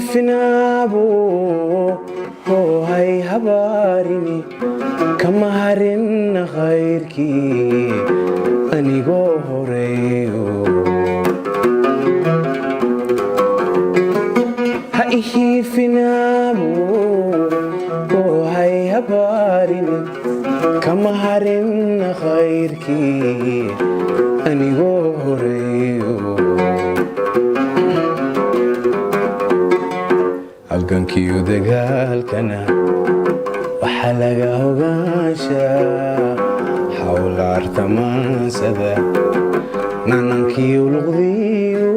hiifinaabo hoohay habaarini kama harin khayrkii anigoo horeeyo ha ihiifinaabo hoohay habaarini kama harin khayrkii anigoo horeeyo halgankiyo dagaalkana waxaa laga ogaanshaa hawla artamaansada nanankiyo luqdiyo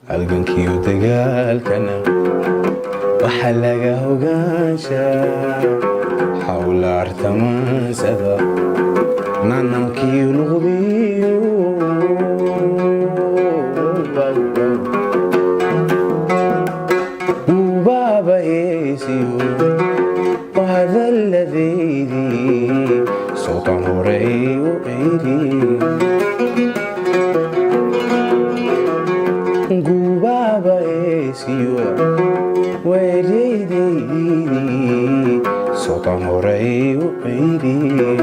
halgankiyo dagaalkana waxaa laga ogaanshaa hawla artamaansada nanankiyo luqdiyo وبابا يسيو وهذا الذي صوت هوري وعيدي وبابا يسيو وعيدي صوت هوري وعيدي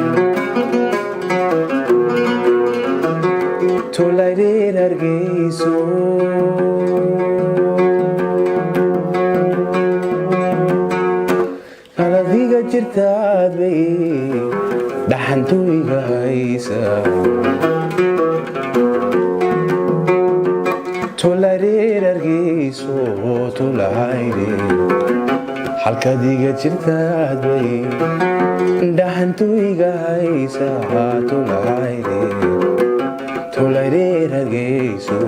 تولي نرجسو adiga jirtaad bay dhaxantu iga haysaa tolareer argeyso tolahayde halkaad iga jirtaad bay dhaxantu iga haysaa tolahayde tolareer argeyso